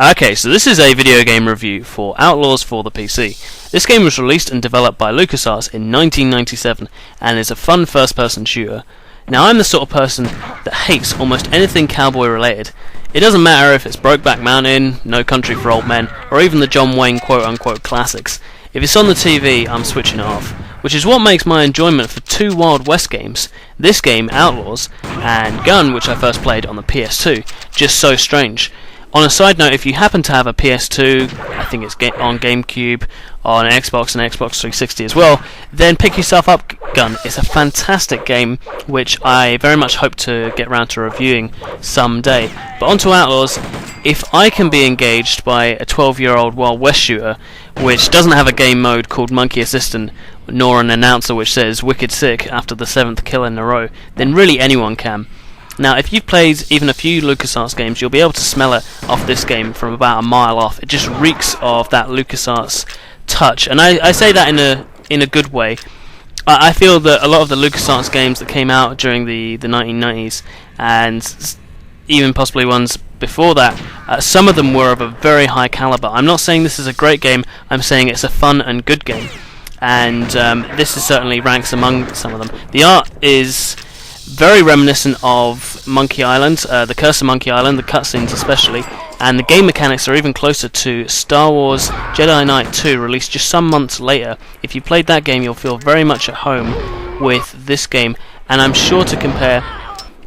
Okay, so this is a video game review for Outlaws for the PC. This game was released and developed by LucasArts in 1997 and is a fun first-person shooter. Now, I'm the sort of person that hates almost anything cowboy related. It doesn't matter if it's Brokeback Mountain, No Country for Old Men, or even the John Wayne quote-unquote classics. If it's on the TV, I'm switching it off, which is what makes my enjoyment for two Wild West games, this game, Outlaws, and Gun, which I first played on the PS2, just so strange. On a side note, if you happen to have a PS2, I think it's on GameCube, on Xbox and Xbox 360 as well, then pick yourself up Gun. It's a fantastic game, which I very much hope to get round to reviewing someday. But onto Outlaws, if I can be engaged by a 12-year-old Wild West shooter, which doesn't have a game mode called Monkey Assistant, nor an announcer which says Wicked Sick after the 7th kill in a row, then really anyone can. Now, if you've played even a few LucasArts games, you'll be able to smell it off this game from about a mile off. It just reeks of that LucasArts touch, and I say that in a good way. I feel that a lot of the LucasArts games that came out during the 1990s, and even possibly ones before that, some of them were of a very high caliber. I'm not saying this is a great game, I'm saying it's a fun and good game, and this is certainly ranks among some of them. The art is very reminiscent of Monkey Island, the Curse of Monkey Island, the cutscenes especially, and the game mechanics are even closer to Star Wars Jedi Knight 2, released just some months later. If you played that game, you'll feel very much at home with this game, and I'm sure to compare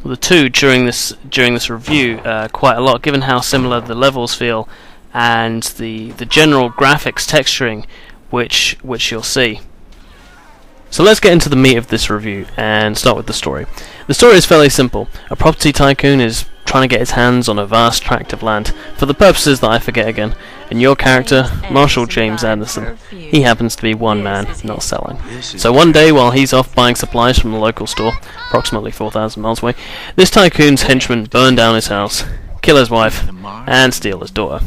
the two during this review quite a lot, given how similar the levels feel and the general graphics texturing which you'll see. So let's get into the meat of this review and start with the story. The story is fairly simple. A property tycoon is trying to get his hands on a vast tract of land for the purposes that I forget again. And your character, Marshall James Anderson, he happens to be one man, not selling. So one day, while he's off buying supplies from the local store, approximately 4,000 miles away, this tycoon's henchmen burn down his house, kill his wife, and steal his daughter.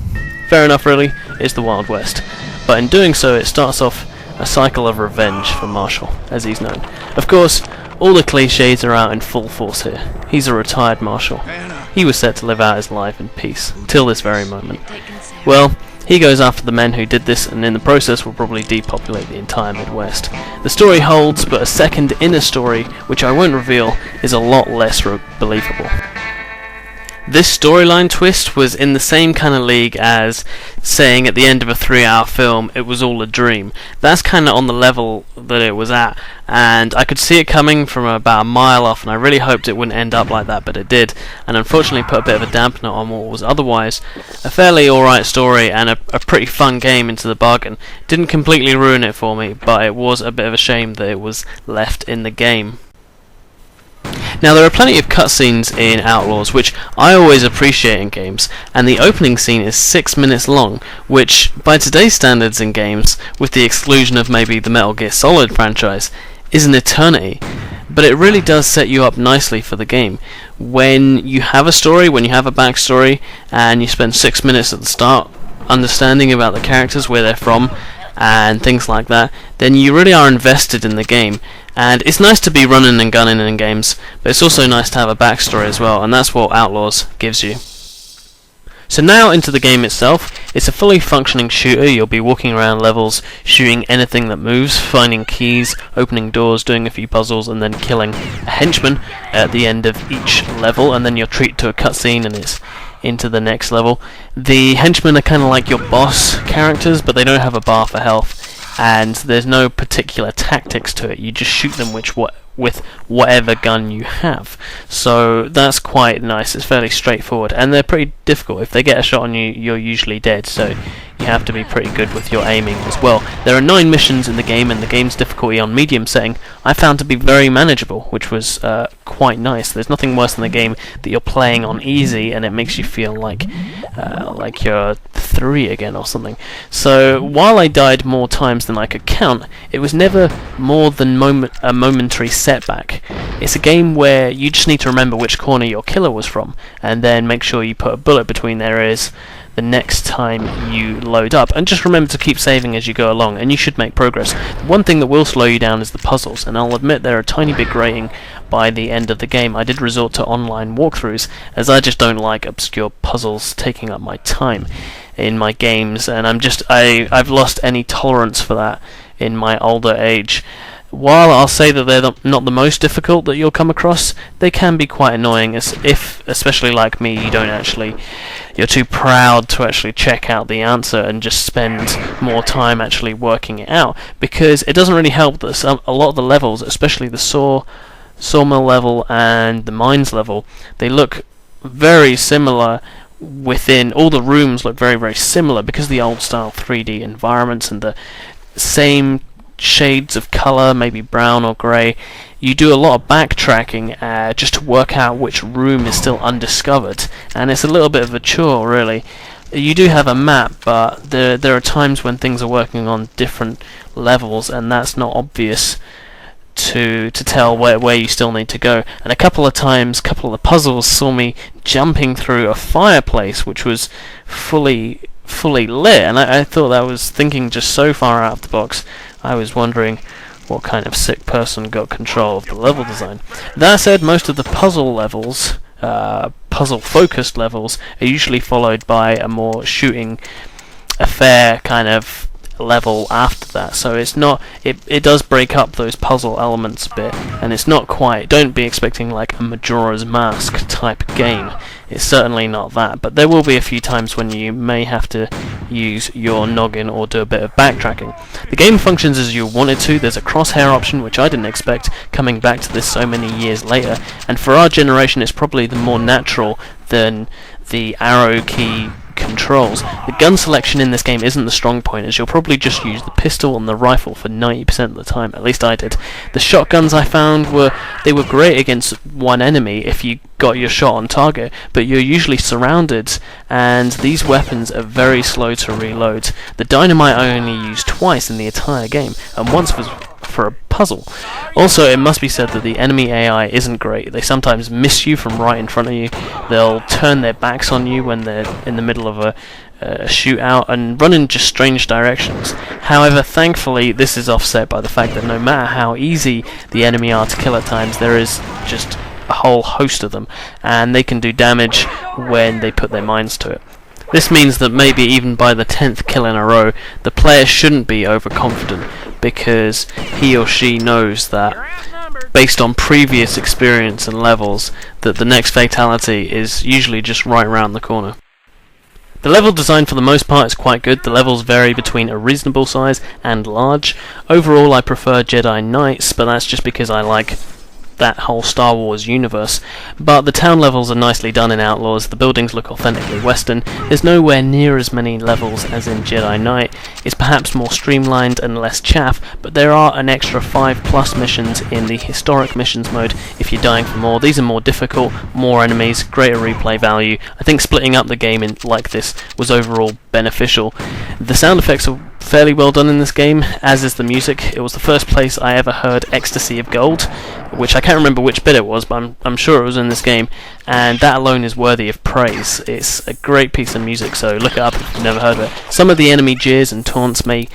Fair enough, really. It's the Wild West. But in doing so, it starts off a cycle of revenge for Marshall, as he's known. Of course, all the cliches are out in full force here. He's a retired marshal. He was set to live out his life in peace, till this very moment. Well, he goes after the men who did this, and in the process will probably depopulate the entire Midwest. The story holds, but a second inner story, which I won't reveal, is a lot less believable. This storyline twist was in the same kind of league as saying at the end of a 3-hour film it was all a dream. That's kind of on the level that it was at, and I could see it coming from about a mile off, and I really hoped it wouldn't end up like that, but it did, and unfortunately put a bit of a dampener on what was otherwise a fairly alright story and a pretty fun game into the bargain. Didn't completely ruin it for me, but it was a bit of a shame that it was left in the game. Now, there are plenty of cutscenes in Outlaws, which I always appreciate in games, and the opening scene is 6 minutes long, which, by today's standards in games, with the exclusion of maybe the Metal Gear Solid franchise, is an eternity. But it really does set you up nicely for the game. When you have a story, when you have a backstory, and you spend 6 minutes at the start understanding about the characters, where they're from, and things like that, then you really are invested in the game. And it's nice to be running and gunning in games, but it's also nice to have a backstory as well, and that's what Outlaws gives you. So now into the game itself. It's a fully functioning shooter. You'll be walking around levels, shooting anything that moves, finding keys, opening doors, doing a few puzzles, and then killing a henchman at the end of each level, and then you're treated to a cutscene and it's into the next level. The henchmen are kind of like your boss characters, but they don't have a bar for health, and there's no particular tactics to it. You just shoot them with whatever gun you have. So that's quite nice. It's fairly straightforward, and they're pretty difficult. If they get a shot on you, you're usually dead, so you have to be pretty good with your aiming as well. There are 9 missions in the game, and the game's difficulty on medium setting I found to be very manageable, which was quite nice. There's nothing worse than a game that you're playing on easy and it makes you feel like you're 3 again or something. So while I died more times than I could count, it was never more than a momentary setback. It's a game where you just need to remember which corner your killer was from, and then make sure you put a bullet between their ears. the next time you load up. And just remember to keep saving as you go along, and you should make progress. One thing that will slow you down is the puzzles, and I'll admit they're a tiny bit grating by the end of the game. I did resort to online walkthroughs, as I just don't like obscure puzzles taking up my time in my games, and I've lost any tolerance for that in my older age. While I'll say that they're not the most difficult that you'll come across, they can be quite annoying, especially like me, you're too proud to actually check out the answer and just spend more time actually working it out, because it doesn't really help that a lot of the levels, especially the sawmill level and the mines level, they look very similar. Within all the rooms look very, very similar because of the old style 3D environments and the same shades of colour, maybe brown or grey. You do a lot of backtracking just to work out which room is still undiscovered, and it's a little bit of a chore, really. You do have a map, but there are times when things are working on different levels, and that's not obvious to tell where you still need to go. And a couple of times, a couple of the puzzles saw me jumping through a fireplace which was fully lit, and I thought that was thinking just so far out of the box. I was wondering what kind of sick person got control of the level design. That said, most of the puzzle levels, puzzle-focused levels, are usually followed by a more shooting affair kind of level after that, so it does break up those puzzle elements a bit, and it's not quite, don't be expecting like a Majora's Mask type game. It's certainly not that, but there will be a few times when you may have to use your noggin or do a bit of backtracking. The game functions as you want it to. There's a crosshair option, which I didn't expect coming back to this so many years later, and for our generation it's probably the more natural than the arrow key controls. The gun selection in this game isn't the strong point, as you'll probably just use the pistol and the rifle for 90% of the time, at least I did. The shotguns I found were great against one enemy if you got your shot on target, but you're usually surrounded, and these weapons are very slow to reload. The dynamite I only used twice in the entire game, and once was for a puzzle. Also, it must be said that the enemy AI isn't great. They sometimes miss you from right in front of you. They'll turn their backs on you when they're in the middle of a shootout and run in just strange directions. However, thankfully, this is offset by the fact that no matter how easy the enemy are to kill at times, there is just a whole host of them, and they can do damage when they put their minds to it. This means that maybe even by the 10th kill in a row, the player shouldn't be overconfident, because he or she knows that, based on previous experience and levels, that the next fatality is usually just right around the corner. The level design for the most part is quite good. The levels vary between a reasonable size and large. Overall, I prefer Jedi Knights, but that's just because I like that whole Star Wars universe. But the town levels are nicely done in Outlaws, the buildings look authentically Western, there's nowhere near as many levels as in Jedi Knight, it's perhaps more streamlined and less chaff, but there are an extra 5+ missions in the historic missions mode if you're dying for more. These are more difficult, more enemies, greater replay value. I think splitting up the game in like this was overall beneficial. The sound effects are fairly well done in this game, as is the music. It was the first place I ever heard Ecstasy of Gold, which I can't remember which bit it was, but I'm sure it was in this game, and that alone is worthy of praise. It's a great piece of music, so look it up if you've never heard of it. Some of the enemy jeers and taunts may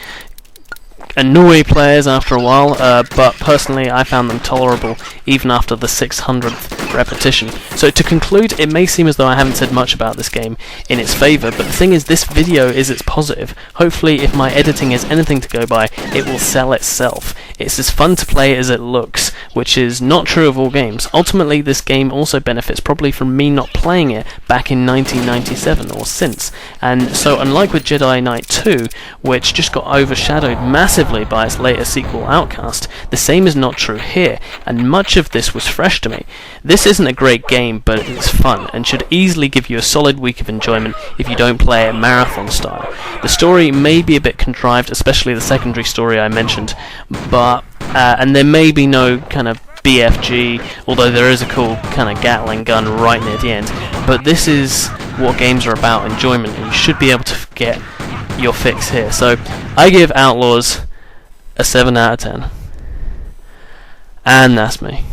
annoy players after a while, but personally I found them tolerable even after the 600th repetition. So to conclude, it may seem as though I haven't said much about this game in its favour, but the thing is, this video is its positive. Hopefully, if my editing is anything to go by, it will sell itself. It's as fun to play as it looks, which is not true of all games. Ultimately, this game also benefits probably from me not playing it back in 1997 or since, and so unlike with Jedi Knight 2, which just got overshadowed massively by its later sequel Outcast, the same is not true here, and much of this was fresh to me. This isn't a great game, but it's fun, and should easily give you a solid week of enjoyment if you don't play it marathon style. The story may be a bit contrived, especially the secondary story I mentioned, but and there may be no kind of BFG, although there is a cool kind of Gatling gun right near the end, but this is what games are about, enjoyment, and you should be able to get your fix here. So I give Outlaws a 7 out of 10, and that's me.